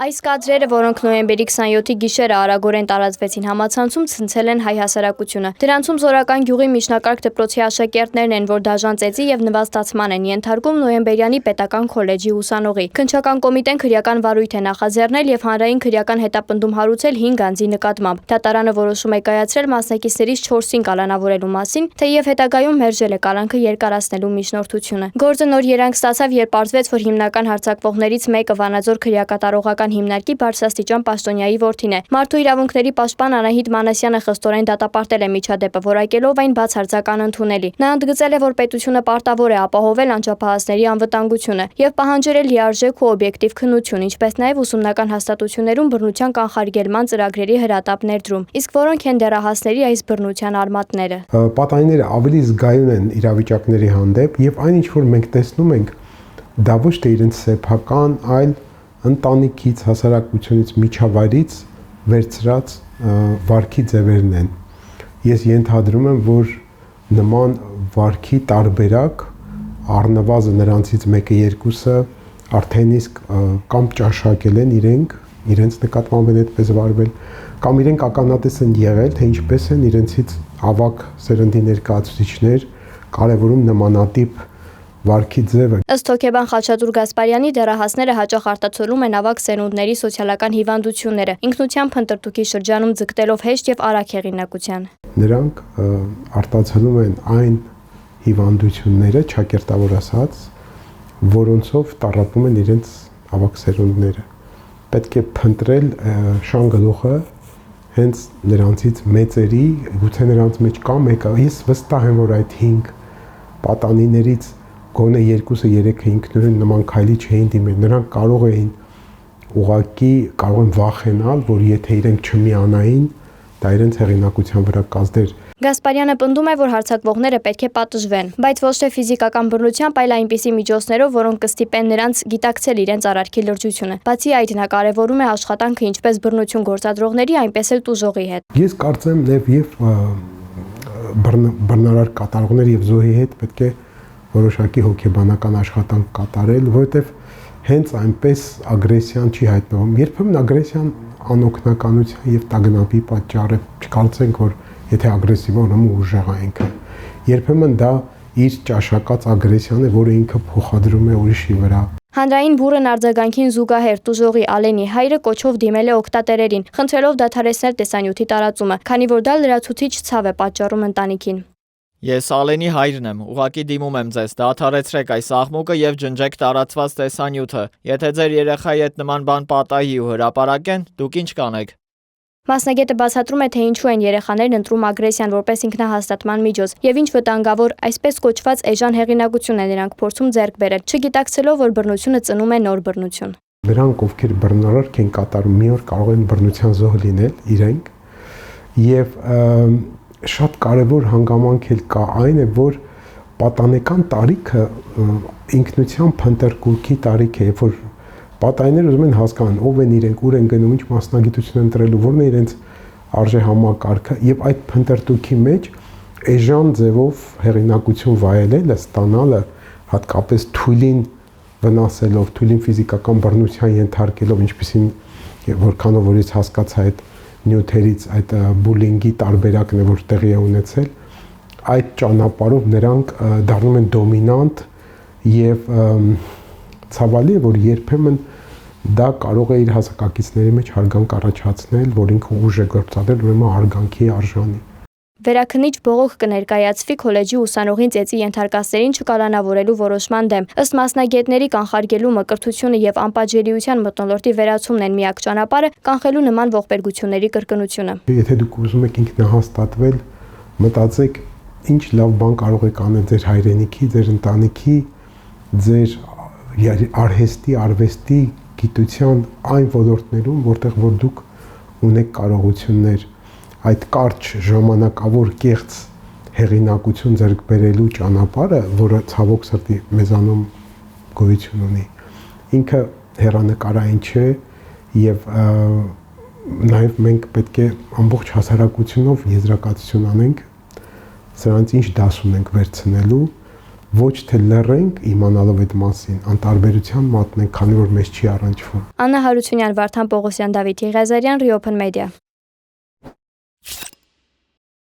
Այս կադրերը, որոնք նոյեմբերի 27-ի գիշերը արագորեն տարածվեցին համացանցում, ցնցել են հայ հասարակությունը։ Դրանցում զորական գյուղի միջնակարգ դպրոցի աշակերտներն են, որ դաժան ծեծի եւ նվաստացման են ենթարկում Նոյեմբերյանի պետական քոլեջի ուսանողի։ Քննչական կոմիտեն քրեական վարույթ է նախաձեռնել եւ հանրային քրեական հետապնդում հարուցել 5 անձի նկատմամբ։ Դատարանը որոշում է կայացրել մասնակիցներից 4-ին կալանավորելու մասին, թեև հետագայում մերժել է կալանքը երկարացնելու միջնորդությունը։ Գործը նոր երանգ ստացավ, երբ պարզվեց, որ հիմնական հարձակվողներից մեկը Վանաձոր քրեակատարողական հիմնարկի բարձրաստիճան պաշտոնյայի որդին է։ Մարդու իրավունքների պաշտպան Անահիտ Մանասյանը խստորեն դատապարտել է միջադեպը, որակելով այն բացարձակ անընդունելի։ Նա ընդգծել է, որ պետությունը պարտավոր է ապահովել անչափահասների անվտանգությունը եւ պահանջել է լիարժեք ու օբյեկտիվ քննություն, ինչպես նաեւ ուսումնական հաստատություններում բռնության կանխարգելման ծրագրերի հրատապ ներդրում։ Իսկ որոնք են դեռահասների այս բռնության արմատները։ Պատանիները ավելի զգայուն են իրավիճակների հանդեպ եւ այն ինչ որ մենք տեսնում ենք, դա ոչ թե իրենց սեփական, այլ ընտանիքից, հասարակությունից, միջավայրից վերցրած վարքի ձևերն են։ Ես ենթադրում եմ, որ նման վարքի տարբերակ առնվազն նրանցից մեկը երկուսը արդեն իսկ կամ ճաշակել են իրենց նկատմամբ են այդպես վարվել, կամ իրենք ականատես են եղել, թե ինչպես են իրենցից ավակ սերնդի ներկայացուցիչներ կարևորում նմանատիպ վարքի ձևը։ Ըստ հոգեբան Խաչատուր Գասպարյանի, դեռահասները հաճախ արտացոլում են ավակ սերունդների սոցիալական հիվանդությունները, ինքնության փնտրտուքի շրջանում ձգտելով հեշտ եւ արագ հեղինակության։ Նրանք արտացոլում են այն հիվանդությունները, ճակերտավոր ասած, որոնցով տառապում են իրենց ավակ սերունդները։ Պետք է փնտրել շան գլուխը հենց նրանցից մեծերի, գուցե նրանց մեջ կա մեկը, ես վստահ եմ, որ այդ 5 պատանիներից գոնե 2-3-ը ինքնուրույն նման քայլի չէին դիմել, նրանք կարող են վախենալ, որ եթե իրենք չմիանային, դա իրենց հեղինակության վրա կազդեր։ Գասպարյանը պնդում է, որ հարձակվողները պետք է պատժվեն, բայց ոչ թե ֆիզիկական բռնությամբ, այլ այնպիսի միջոցներով, որոնք կստիպեն նրանց գիտակցել իրենց արարքի լրջությունը։ Բացի այդ, նա կարևորում է աշխատանքը ինչպես բռնություն գործադրողների, այնպես էլ տուժողի հետ։ Ես կարծեմ եւ բռնարար կատարողներ եւ զոհի հետ պետք է որոշակի հոգեբանական աշխատանք կատարել, որովհետև հենց այնպես ագրեսիան չի հայտնվում։ Երբեմն ագրեսիան անօգնականության եւ տագնապի պատճառ է։ Չկարծենք, որ եթե ագրեսիվ ուրեմն ուժեղ է ինքը։ Երբեմն դա իր ճաշակած ագրեսիան է, որը ինքը փոխադրում է ուրիշի վրա։ Հանրային բուրըն արձագանքին զուգահեռ տուժողի Ալենի հայրը կոչով դիմել է օգտատերերին, խնդրելով դադարեցնել տեսանյութի տարածումը, քանի որ դա լրացուցիչ ցավ է պատճառում ընտանիքին։ Ես Ալենի հայրն եմ, ուղղակի դիմում եմ ձեզ, դադարեցրեք այս աղմուկը եւ ջնջեք տարածված տեսանյութը։ Եթե ձեր երեխայի հետ նման բան պատահի ու հրապարակեն, դուք ինչ կանեք։ Մասնագետը բացատրում է, թե ինչու են երեխաներն ընտրում ագրեսիան որպես ինքնահաստատման միջոց եւ ինչ վտանգավոր, այսպես կոչված էժան հեղինակություն է նրանք փորձում ձեռք բերել, չգիտակցելով, որ բռնությունը ծնում է նոր բռնություն։ Նրանք, ովքեր բռնարարք են կատարում, մի օր կարող են բռնության զոհ լինել իրենք եւ շատ կարևոր հանգամանք էլ կա այն է, որ պատանեկան տարիքը ինքնության փնտրկուքի տարիք է, երբ որ պատանիները ուզում են հասկանալ ով են իրենք, ուր են գնում, ինչ մասնագիտություն են ընտրելու, որն է իրենց արժե համակարգը եւ այդ փնտրտուքի մեջ էժան ձևով հեղինակություն վայելելը, ստանալը, հատկապես թույլին վնասելով, թույլին ֆիզիկական բռնության ենթարկելով, ինչպեսին որքանով որ ես հասկացա այդ նյութերից այդ բուլինգի տարբերակն է, որ տեղի է ունեցել, այդ ճանապարհով նրանք դառնում են դոմինանտ եւ ցավալի է, որ երբեմն դա կարող է իր հասակակիցների մեջ հարգանք առաջացնել, որ ինքը ուժ է գործադրել, ուրեմն հարգանքի արժանի։ Վերաքննիչ բողոք կներկայացվի քոլեջի ուսանողին ծեծի ենթարկածներին չկալանավորելու որոշման դեմ։ Ըստ մասնագետների, կանխարգելու մկրտությունը եւ անպատժելիության մթնոլորտի վերացումն են միակ ճանապարհը կանխելու նման ողբերգությունների կրկնությունը։ Եթե դուք ուզում եք ինքնահաստատվել, մտածեք, ինչ լավ բան կարող եք անել ձեր հայրենիքի, ձեր ընտանիքի, ձեր արհեստի, արվեստի, գիտության այն ոլորտներում, որտեղ որ դուք ունեք կարողություններ, այդ կարճ ժամանակավոր կեղծ հեղինակություն ձեռք բերելու ճանապարհը, որը ցավոք սրտի մեզանում գոյություն ունի, ինքը հեռանկարային չէ եւ նաեւ մենք պետք է ամբողջ հասարակությունով եզրակացություն անենք սրանց ինչ դաս ունենք վերցնելու, ոչ թե լռենք իմանալով այդ մասին, անտարբերության մատնենք, քանի որ մեզ չի առնչվում։ Աննա Հարությունյան, Վարդան Պողոսյան, Դավիթ Եղիազարյան, Reopen Media։